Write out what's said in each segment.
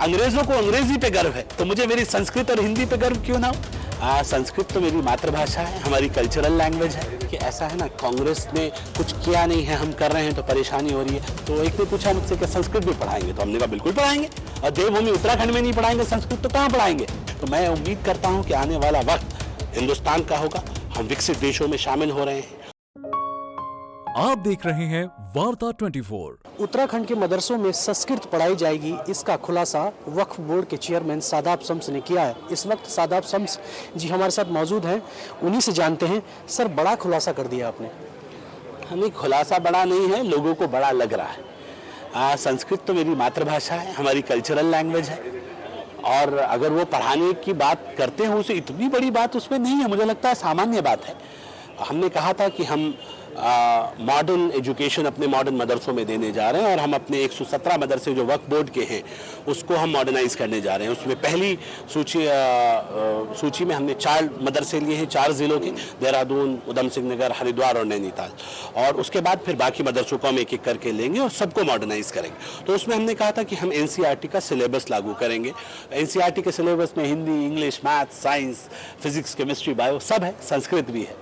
अंग्रेजों को अंग्रेजी पे गर्व है तो मुझे मेरी संस्कृत और हिंदी पे गर्व क्यों ना हो। संस्कृत तो मेरी मातृभाषा है, हमारी कल्चरल लैंग्वेज है। कि ऐसा है ना, कांग्रेस ने कुछ किया नहीं है, हम कर रहे हैं तो परेशानी हो रही है। तो एक ने पूछा मुझसे कि संस्कृत भी पढ़ाएंगे, तो हमने कहा बिल्कुल पढ़ाएंगे। और देवभूमि उत्तराखंड में नहीं पढ़ाएंगे संस्कृत तो कहाँ पढ़ाएंगे। तो मैं उम्मीद करता हूँ कि आने वाला वक्त हिंदुस्तान का होगा, हम विकसित देशों में शामिल हो रहे हैं। आप देख रहे हैं वार्ता 24। उत्तराखंड के मदरसों में संस्कृत पढ़ाई जाएगी, इसका खुलासा वक्फ बोर्ड के चेयरमैन सादाब शम्स ने किया है। इस वक्त सादाब शम्स जी हमारे साथ मौजूद हैं, उन्हीं से जानते हैं। सर, बड़ा खुलासा कर दिया आपने। हमें खुलासा बड़ा नहीं है, लोगों को बड़ा लग रहा है। संस्कृत तो मेरी मातृभाषा है, हमारी कल्चरल लैंग्वेज है। और अगर वो पढ़ाने की बात करते हैं, उसे इतनी बड़ी बात उसमें नहीं है, मुझे लगता है सामान्य बात है। हमने कहा था कि हम मॉडर्न एजुकेशन अपने मॉडर्न मदरसों में देने जा रहे हैं, और हम अपने 117 मदरसे जो वक्फ बोर्ड के हैं उसको हम मॉडर्नाइज करने जा रहे हैं। उसमें पहली सूची में हमने 4 मदरसे लिए हैं, 4 जिलों के, देहरादून, उधम सिंह नगर, हरिद्वार और नैनीताल। और उसके बाद फिर बाकी मदरसों को हम एक एक करके लेंगे और सबको मॉडर्नाइज करेंगे। तो उसमें हमने कहा था कि हम NCERT का सिलेबस लागू करेंगे। NCERT के सिलेबस में Hindi, English, math, science, physics, chemistry, bio सब है, संस्कृत भी है।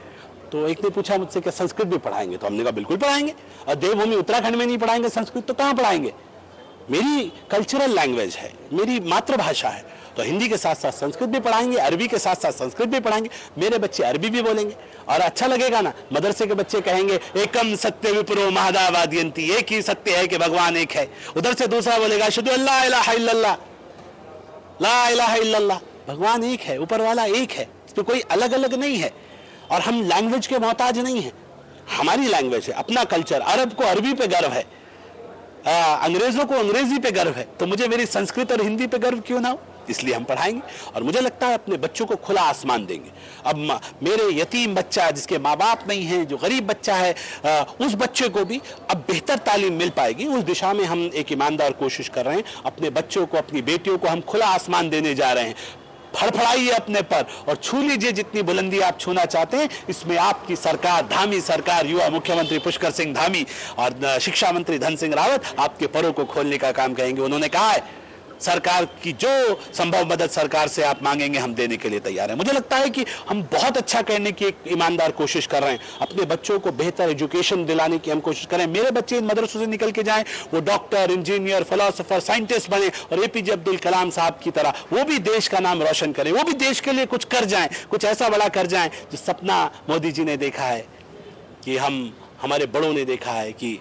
तो एक ने पूछा मुझसे कि संस्कृत भी पढ़ाएंगे, तो हमने कहा बिल्कुल पढ़ाएंगे। और देवभूमि उत्तराखंड में नहीं पढ़ाएंगे संस्कृत तो कहाँ पढ़ाएंगे। मेरी कल्चरल लैंग्वेज है, मेरी मातृभाषा है, तो हिंदी के साथ साथ संस्कृत भी पढ़ाएंगे, अरबी के साथ साथ संस्कृत भी पढ़ाएंगे। मेरे बच्चे अरबी भी बोलेंगे और अच्छा लगेगा ना। मदरसे के बच्चे कहेंगे एकम सत्य विप्रो महदावाद्यंती, एक ही सत्य है कि भगवान एक है। उधर से दूसरा बोलेगा अशहदु अल्ला इलाहा इल्लल्लाह, ला इलाहा इल्लल्लाह, भगवान एक है, ऊपर वाला एक है, इसमें कोई अलग अलग नहीं है। और हम लैंग्वेज के मोहताज नहीं हैं, हमारी लैंग्वेज है, अपना कल्चर। अरब को अरबी पे गर्व है, अंग्रेजों को अंग्रेजी पे गर्व है, तो मुझे मेरी संस्कृत और हिंदी पे गर्व क्यों ना हो। इसलिए हम पढ़ाएंगे और मुझे लगता है अपने बच्चों को खुला आसमान देंगे। अब मेरे यतीम बच्चा जिसके माँ बाप नहीं हैं, जो गरीब बच्चा है, उस बच्चे को भी अब बेहतर तालीम मिल पाएगी। उस दिशा में हम एक ईमानदार कोशिश कर रहे हैं। अपने बच्चों को, अपनी बेटियों को हम खुला आसमान देने जा रहे हैं। फड़फड़ाइए अपने पर और छू लीजिए जितनी बुलंदी आप छूना चाहते हैं। इसमें आपकी सरकार, धामी सरकार, युवा मुख्यमंत्री पुष्कर सिंह धामी और शिक्षा मंत्री धन सिंह रावत आपके परों को खोलने का काम करेंगे। उन्होंने कहा है सरकार की जो संभव मदद सरकार से आप मांगेंगे हम देने के लिए तैयार हैं। मुझे लगता है कि हम बहुत अच्छा करने की एक ईमानदार कोशिश कर रहे हैं। अपने बच्चों को बेहतर एजुकेशन दिलाने की हम कोशिश कर रहे हैं। मेरे बच्चे इन मदरसों से निकल के जाएं, वो डॉक्टर, इंजीनियर, फिलोसोफर, साइंटिस्ट बने और APJ अब्दुल कलाम साहब की तरह वो भी देश का नाम रोशन करें, वो भी देश के लिए कुछ कर जाएं, कुछ ऐसा बड़ा कर जाएं जो सपना मोदी जी ने देखा है, कि हमारे बड़ों ने देखा है कि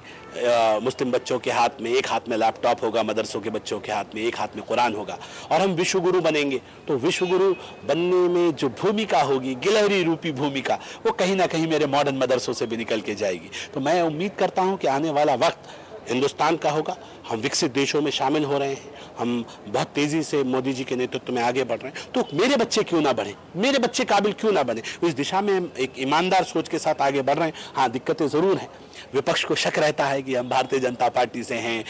मुस्लिम बच्चों के हाथ में एक हाथ में लैपटॉप होगा, मदरसों के बच्चों के हाथ में एक हाथ में कुरान होगा, और हम विश्व गुरु बनेंगे। तो विश्व गुरु बनने में जो भूमिका होगी, गिलहरी रूपी भूमिका, वो कहीं ना कहीं मेरे मॉडर्न मदरसों से भी निकल के जाएगी। तो मैं उम्मीद करता हूँ कि आने वाला वक्त हिंदुस्तान का होगा, हम विकसित देशों में शामिल हो रहे हैं, हम बहुत तेजी से मोदी जी के नेतृत्व में आगे बढ़ रहे हैं। तो मेरे बच्चे क्यों ना बढ़े, मेरे बच्चे काबिल क्यों ना बने, इस दिशा में हम एक ईमानदार सोच के साथ आगे बढ़ रहे हैं। हाँ, दिक्कतें ज़रूर हैं। विपक्ष को शक रहता है कि हम भारतीय जनता पार्टी से हैं,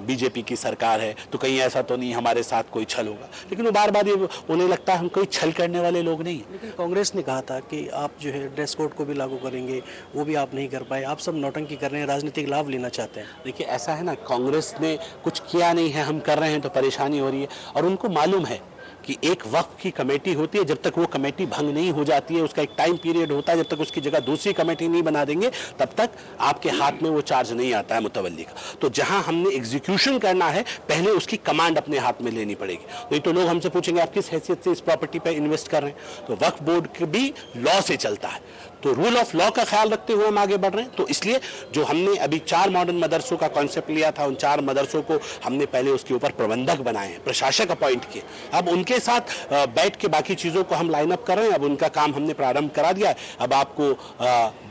BJP की सरकार है, तो कहीं ऐसा तो नहीं हमारे साथ कोई छल होगा। लेकिन वो बार बार ये उन्हें लगता है हम कोई छल करने वाले लोग नहीं हैं। लेकिन कांग्रेस ने कहा था कि आप जो है ड्रेस कोड को भी लागू करेंगे, वो भी आप नहीं कर पाए। आप सब नौटंकी कर रहे हैं, राजनीतिक लाभ लेना चाहते हैं। देखिए, ऐसा है ना, कांग्रेस ने कुछ किया नहीं है, हम कर रहे हैं तो परेशानी हो रही है। और उनको मालूम है कि एक वक्फ की कमेटी होती है, जब तक वो कमेटी भंग नहीं हो जाती है, उसका एक टाइम पीरियड होता है, जब तक उसकी जगह दूसरी कमेटी नहीं बना देंगे तब तक आपके हाथ में वो चार्ज नहीं आता है मुतवल्ली का। तो जहां हमने एग्जीक्यूशन करना है, पहले उसकी कमांड अपने हाथ में लेनी पड़ेगी। नहीं तो लोग हमसे पूछेंगे आप किस हैसियत से इस प्रॉपर्टी पर इन्वेस्ट कर रहे हैं। तो वक्फ बोर्ड भी लॉ से चलता है, तो रूल ऑफ लॉ का ख्याल रखते हुए हम आगे बढ़ रहे हैं। तो इसलिए जो हमने अभी 4 मॉडर्न मदरसों का कॉन्सेप्ट लिया था, उन 4 मदरसों को हमने पहले उसके ऊपर प्रबंधक बनाए हैं, प्रशासक अपॉइंट किए। अब उनके साथ बैठ के बाकी चीज़ों को हम लाइन अप कर रहे हैं। अब उनका काम हमने प्रारंभ करा दिया है। अब आपको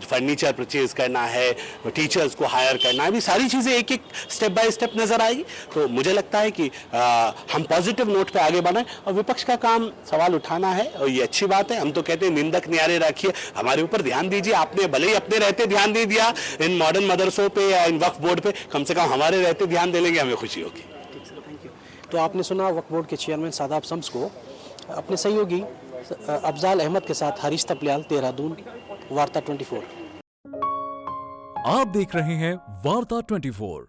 फर्नीचर परचेज करना है, टीचर्स को हायर करना है, अभी सारी चीज़ें एक एक स्टेप बाय स्टेप नजर आएगी। तो मुझे लगता है कि हम पॉजिटिव नोट पे आगे बढ़ें, और विपक्ष का काम सवाल उठाना है, और ये अच्छी बात है। हम तो कहते हैं निंदक न्यारे रखिए, हमारे ऊपर ध्यान दीजिए। आपने भले ही अपने रहते ध्यान नहीं दिया इन मॉडर्न मदरसों पे या इन वक्फ बोर्ड पे, कम से कम हमारे रहते ध्यान दे लेंगे, हमें खुशी होगी। Thank you. तो आपने सुना वक्फ बोर्ड के चेयरमैन सादाब शम्स को, अपने सहयोगी अफजाल अहमद के साथ हारिस तपलियाल, देहरादून, वार्ता 24। आप देख रहे हैं वार्ता 24।